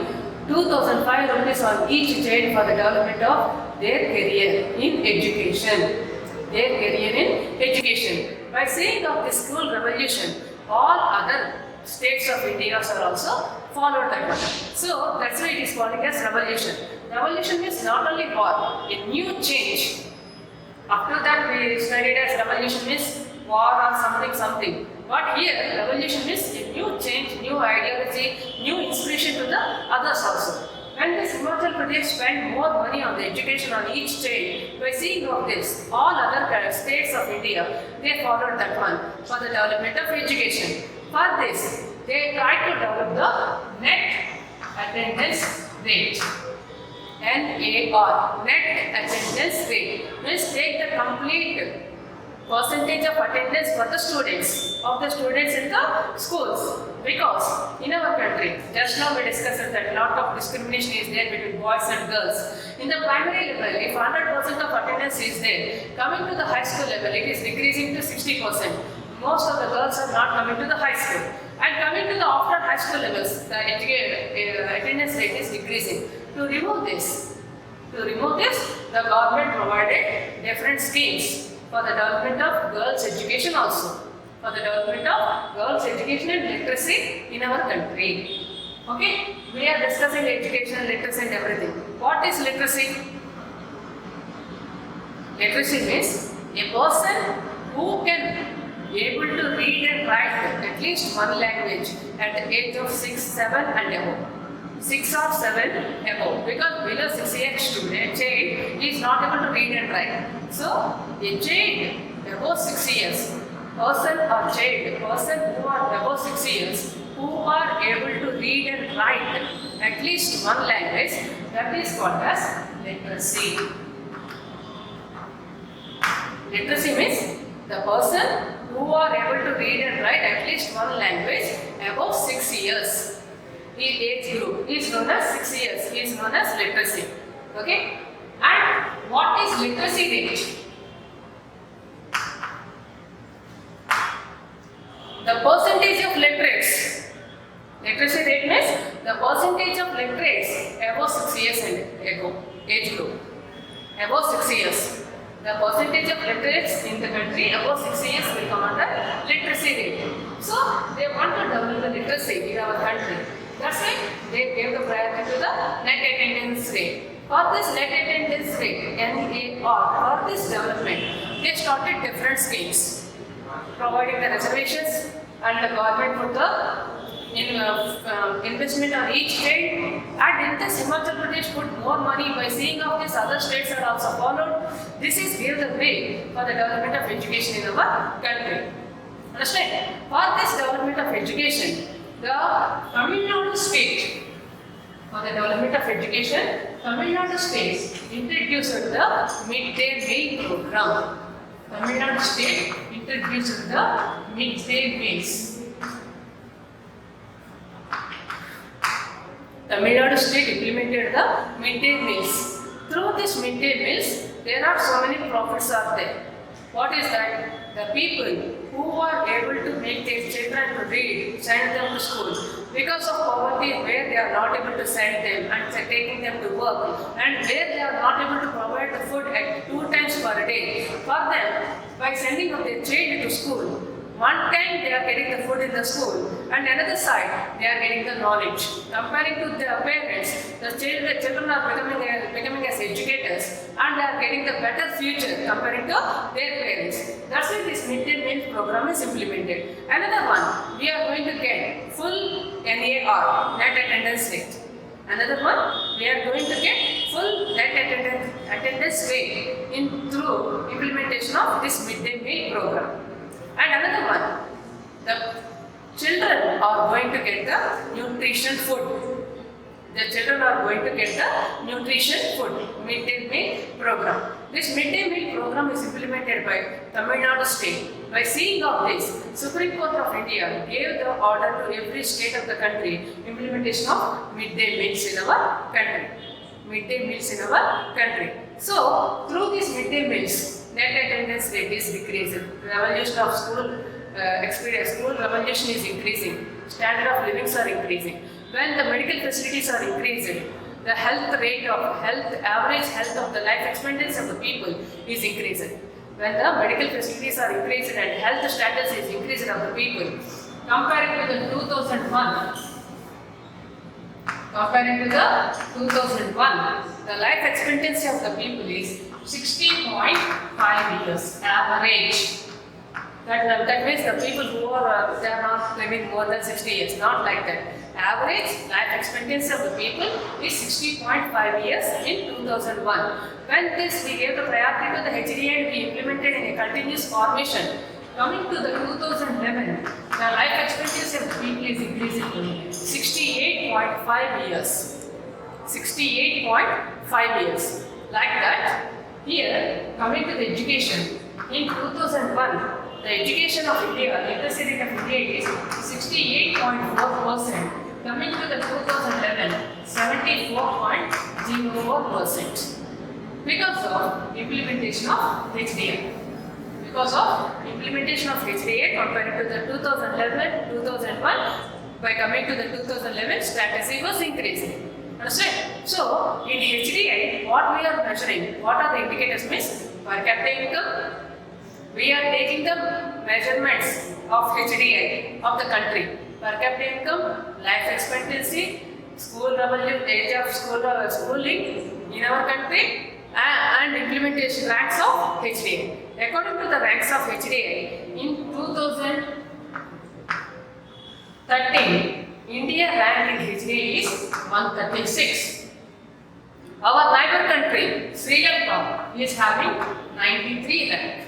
2005 rupees on each child for the development of their career in education. Their career in education. By saying of the school revolution, all other states of India are also followed that one. So that's why it is called as revolution. Revolution means not only war, a new change. After that we studied as revolution means war or something. But here revolution means a new change, new ideology, new inspiration to the others also. When this Himachal Pradesh spent more money on the education on each child, by seeing of this, all other states of India, they followed that one for the development of education. For this, they tried to develop the net attendance rate. NAR, net attendance rate, means take the complete percentage of attendance for the students in the schools. Because in our country, just now we discussed that lot of discrimination is there between boys and girls. In the primary level, if 100% of attendance is there, coming to the high school level, it is decreasing to 60%. Most of the girls are not coming to the high school. And coming to the after high school levels, the attendance rate is decreasing. To remove this, the government provided different schemes for the development of girls' education also. For the development of girls' education and literacy in our country. Okay, we are discussing education, literacy and everything. What is literacy? Literacy means a person who can able to read and write at least one language at the age of 6, 7 and above. 6 or 7 above, because below 6 years student child is not able to read and write. So a child above 6 years, person who are above 6 years, who are able to read and write at least one language, that is called as literacy. Literacy means the person who are able to read and write at least one language above 6 years. The age group is known as 6 years, is known as literacy. Okay? And what is literacy rate? The percentage of literates. Literacy rate means the percentage of literates above 6 years and above age group. Above 6 years. The percentage of literates in the country above 6 years will come under literacy rate. So they want to develop the literacy in our country. That's why they gave the priority to the net attendance rate. For this net attendance rate, NAR, for this development, they started different schemes, providing the reservations, and the government put the investment on each state. And in this Himachal Pradesh put more money by seeing of these other states are also followed. This is gave the way for the development of education in our country. Understand? For this development of education, the Tamil Nadu state, for the development of education, Tamil Nadu state introduced the midday meal program. Tamil Nadu state introduced the midday meals. Tamil Nadu state implemented the midday meals. Through this midday meals, there are so many profits are there. What is that? The people who are able to make their children to read, send them to school. Because of poverty, where they are not able to send them and taking them to work, and where they are not able to provide the food at 2 times per day, for them, by sending of their child to school, one time they are getting the food in the school, and another side they are getting the knowledge. Comparing to their parents, the children are becoming as educators, and they are getting the better future comparing to their parents. That's why this midday meal program is implemented. Another one, we are going to get full NAR, net attendance rate. Another one, we are going to get full net attendance rate through implementation of this midday meal program. And another one, the children are going to get the nutrition food. The children are going to get the nutrition food, midday meal program. This midday meal program is implemented by Tamil Nadu state. By seeing of this, Supreme Court of India gave the order to every state of the country implementation of midday meals in our country. Midday meals in our country. So, through these midday meals, net attendance rate is decreasing. Revolution of school experience, school revolution is increasing. Standard of livings are increasing. When the medical facilities are increasing, the average health of the life expectancy of the people is increasing. When the medical facilities are increasing and health status is increasing of the people, comparing to the 2001, the life expectancy of the people is 60.5 years average. That means the people who are they are not living more than 60 years. Not like that. Average life expectancy of the people is 60.5 years in 2001. When this we gave the priority to the HDA and we implemented in a continuous formation. Coming to the 2011, the life expectancy of the people is increasing to 68.5 years. 68.5 years. Like that, here coming to the education, in 2001, the education of India, the literacy rate of India is 68.4%. Coming to the 2011, 74.04%. Because of implementation of HDA. Because of implementation of HDA compared to the 2011-2001, by coming to the 2011, statistic was increasing. Understand? So, in HDI, what we are measuring, what are the indicators means? Per capita income, we are taking the measurements of HDI of the country. Per capita income, life expectancy, school revenue, age of schooling in our country, and implementation ranks of HDI. According to the ranks of HDI, in 2013, India rank in HDI is 136. Our neighbor country, Sri Lanka, is having 93 rank.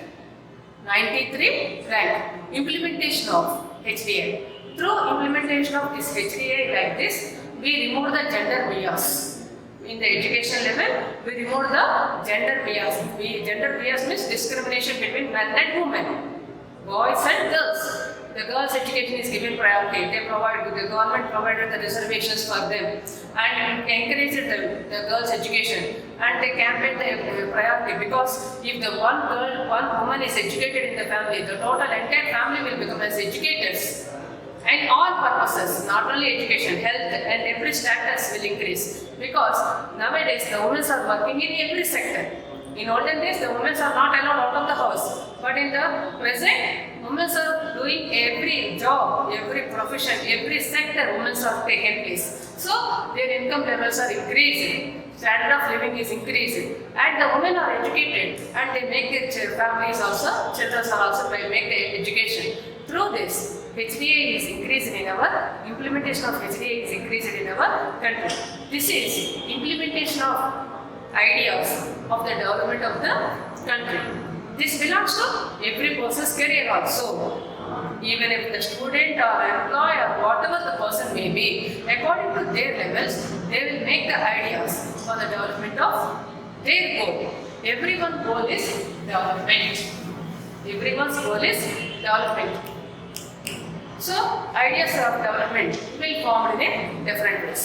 93 rank. Implementation of HDI. Through implementation of this HDI like this, we remove the gender bias. In the education level, we remove the gender bias. Gender bias means discrimination between men and women, boys and girls. The girls' education is given priority. The government provided the reservations for them and encouraged the girls' education, and they campaigned the priority, because if the one woman is educated in the family, the entire family will become as educators. And all purposes, not only education, health and every status will increase, because nowadays the women are working in every sector. In olden days, the women are not allowed out of the house, but in the present, women are doing every job, every profession, every sector, women are taking place. So, their income levels are increasing, standard of living is increasing, and the women are educated, and they make their families also, children are also make their education. Through this, HDA is increasing in our, implementation of HDA is increasing in our country. This is implementation of ideas of the development of the country. This belongs to every person's career also. Even if the student or employee or whatever the person may be, according to their levels, they will make the ideas for the development of their goal. Everyone's goal is development. Everyone's goal is development. So ideas of development will form in a different ways.